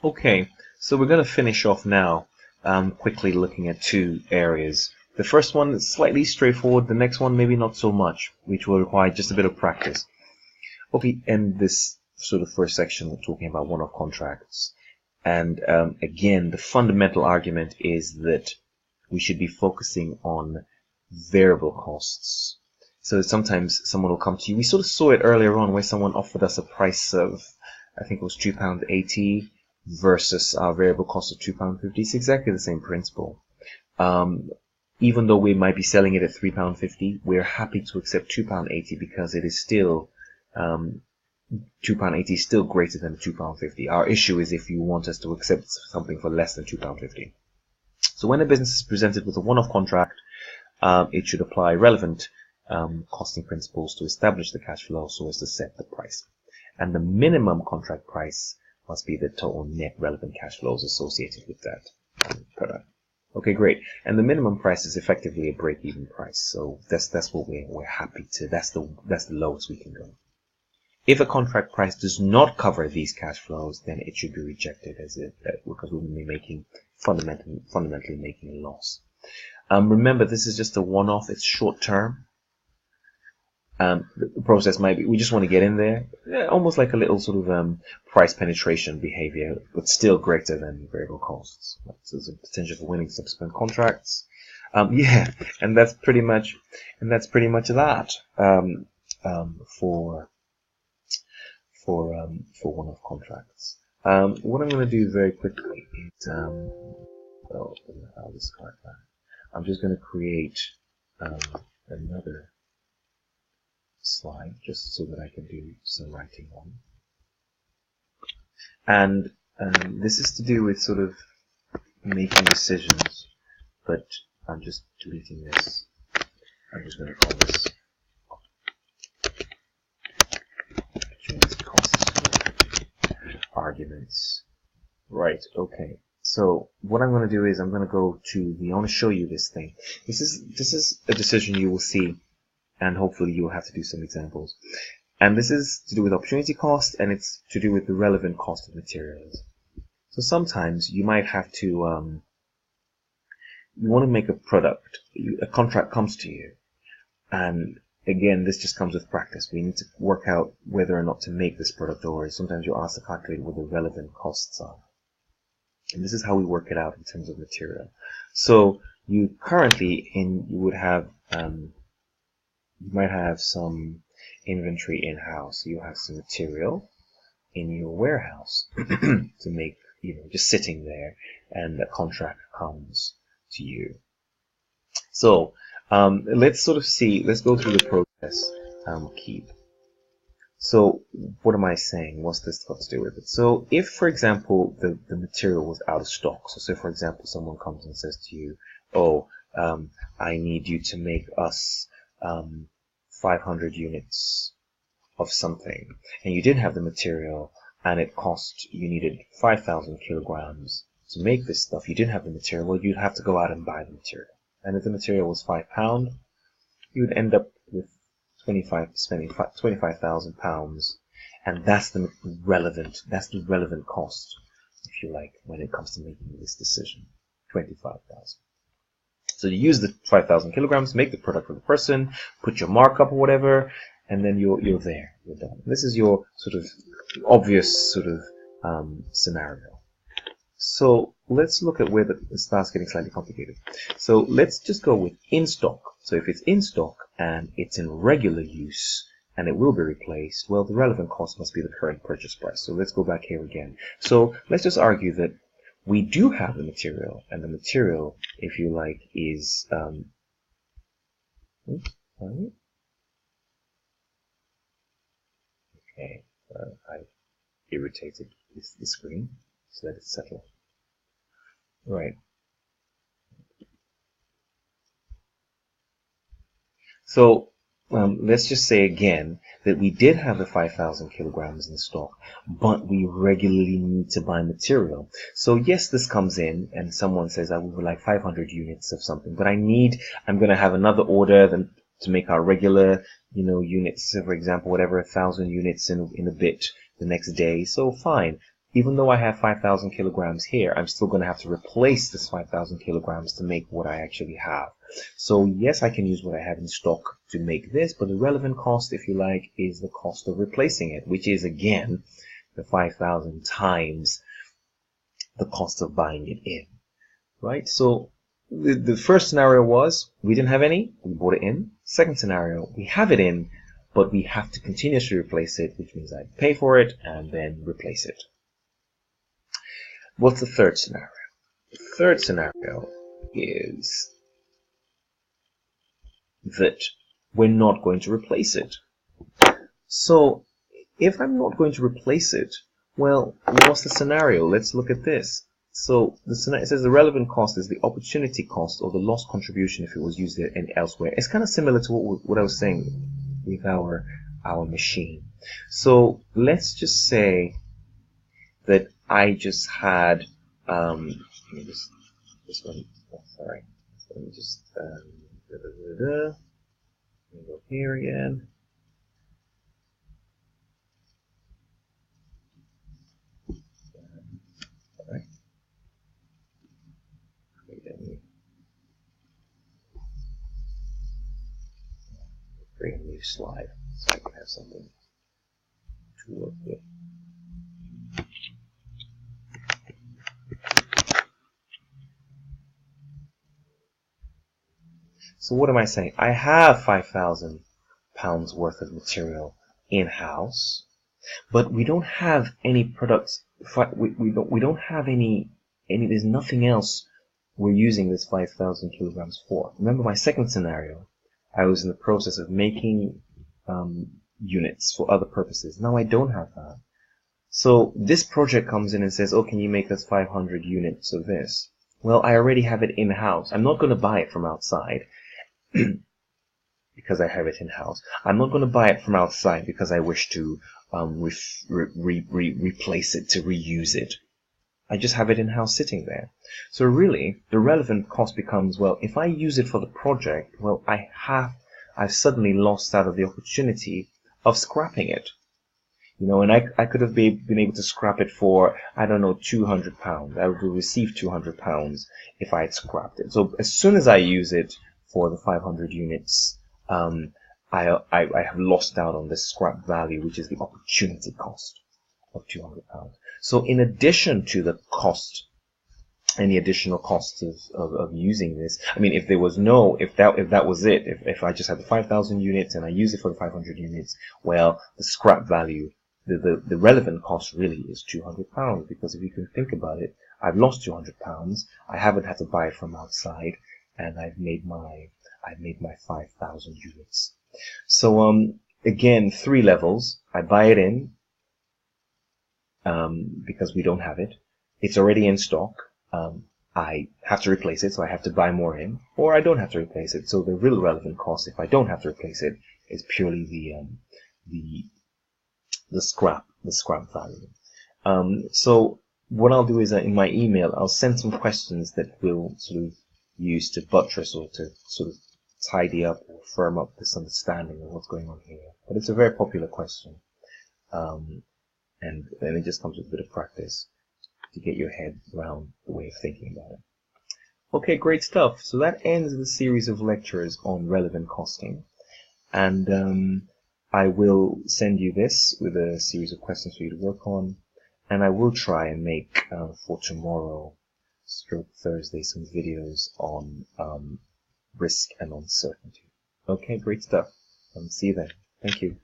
Okay, so we're going to finish off now, quickly looking at two areas. The first one is slightly straightforward, the next one maybe not so much, which will require just a bit of practice. Okay, and this sort of first section, we're talking about one-off contracts. And again, the fundamental argument is that we should be focusing on variable costs. So sometimes someone will come to you. We sort of saw it earlier on where someone offered us a price of, I think it was £2.80 versus our variable cost of £2.50. It's exactly the same principle. Even though we might be selling it at £3.50, we're happy to accept £2.80 because it is still £2.80 is still greater than £2.50. Our issue is if you want us to accept something for less than £2.50. So when a business is presented with a one-off contract, it should apply relevant costing principles to establish the cash flow so as to set the price. And the minimum contract price must be the total net relevant cash flows associated with that product. Okay, great. And the minimum price is effectively a break-even price. So that's what we're happy to. That's the lowest we can go. If a contract price does not cover these cash flows, then it should be rejected because we'll be making fundamentally making a loss. Remember, this is just a one-off. It's short-term. The process might be, we just want to get in there, almost like a little sort of price penetration behavior, but still greater than variable costs. So there's a potential for winning subsequent contracts. Yeah, and that's pretty much that for one-off contracts. What I'm going to do very quickly is, I'll discard that. I'm just going to create another slide just so that I can do some writing on. And this is to do with sort of making decisions, but I'm just deleting this. I'm just going to call this costs arguments. Right, okay. So what I'm going to do is I'm going to go to I want to show you this thing. This is a decision you will see, and hopefully you'll have to do some examples. And this is to do with opportunity cost, and it's to do with the relevant cost of materials. So sometimes you might have to, you want to make a product, a contract comes to you, and again, this just comes with practice. We need to work out whether or not to make this product, or sometimes you're asked to calculate what the relevant costs are. And this is how we work it out in terms of material. So you currently you might have some inventory in-house. You have some material in your warehouse to make, just sitting there, and a contract comes to you. So let's go through the process. Keep. So what am I saying? What's this got to do with it? So if, for example, the material was out of stock, so say, for example, someone comes and says to you, I need you to make us 500 units of something, and you didn't have the material, and you needed 5,000 kilograms to make this stuff. You didn't have the material. Well, you'd have to go out and buy the material. And if the material was £5, you would end up with spending £25,000, and that's the relevant cost, if you like, when it comes to making this decision. 25,000. So you use the 5,000 kilograms, make the product for the person, put your markup or whatever, and then you're there. You're done. This is your sort of obvious sort of scenario. So let's look at where it starts getting slightly complicated. So let's just go with in stock. So if it's in stock and it's in regular use and it will be replaced, well, the relevant cost must be the current purchase price. So let's go back here again. So let's just argue that we do have the material, and the material, if you like, is okay. I irritated the screen, so let it settle. Right. So let's just say again that we did have the 5,000 kilograms in stock, but we regularly need to buy material. So yes, this comes in and someone says, I would like 500 units of something, but I'm going to have another order to make our regular, units, for example, whatever, 1,000 units in a bit the next day. So fine. even though I have 5,000 kilograms here, I'm still going to have to replace this 5,000 kilograms to make what I actually have. So yes, I can use what I have in stock to make this, but the relevant cost, if you like, is the cost of replacing it, which is again the 5,000 times the cost of buying it in, right? So the first scenario was we didn't have any, we bought it in. Second scenario, we have it in, but we have to continuously replace it, which means I pay for it and then replace it. What's the third scenario? The third scenario is that we're not going to replace it. So if I'm not going to replace it, well, what's the scenario? Let's look at this. So the scenario, it says the relevant cost is the opportunity cost or the lost contribution if it was used elsewhere. It's kind of similar to what I was saying with our machine. So let's just say that I just had let me just this one. Oh, sorry. Let me just let me go here again. All right. Create a new slide so I can have something to work with. So what am I saying? I have 5,000 pounds worth of material in-house, but we don't have any products. We don't have any. There's nothing else we're using this 5,000 kilograms for. Remember my second scenario? I was in the process of making units for other purposes. Now I don't have that. So this project comes in and says, oh, can you make us 500 units of this? Well, I already have it in-house. I'm not going to buy it from outside because I have it in-house. I'm not going to buy it from outside because I wish to replace it, to reuse it. I just have it in-house sitting there. So really, the relevant cost becomes, well, if I use it for the project, well, I've suddenly lost out of the opportunity of scrapping it. You know, and I could have been able to scrap it for, I don't know, 200 pounds. I would have received 200 pounds if I had scrapped it. So as soon as I use it for the 500 units, I have lost out on the scrap value, which is the opportunity cost of 200 pounds. So in addition to the cost, any additional costs of using this, I mean, if there was no, if that was it, if I just had the 5,000 units and I use it for the 500 units, well, the scrap value, the relevant cost really is 200 pounds, because if you can think about it, I've lost 200 pounds, I haven't had to buy it from outside, and I've made my 5,000 units. So again, 3 levels. I buy it in because we don't have it. It's already in stock. I have to replace it, so I have to buy more in, or I don't have to replace it. So the real relevant cost, if I don't have to replace it, is purely the scrap value. So what I'll do is in my email, I'll send some questions that we'll sort of use to buttress or to sort of tidy up or firm up this understanding of what's going on here. But it's a very popular question, and it just comes with a bit of practice to get your head around the way of thinking about it. Okay, great stuff. So that ends the series of lectures on relevant costing, and I will send you this with a series of questions for you to work on, and I will try and make for tomorrow, Thursday, some videos on risk and uncertainty. Okay, great stuff. See you then. Thank you.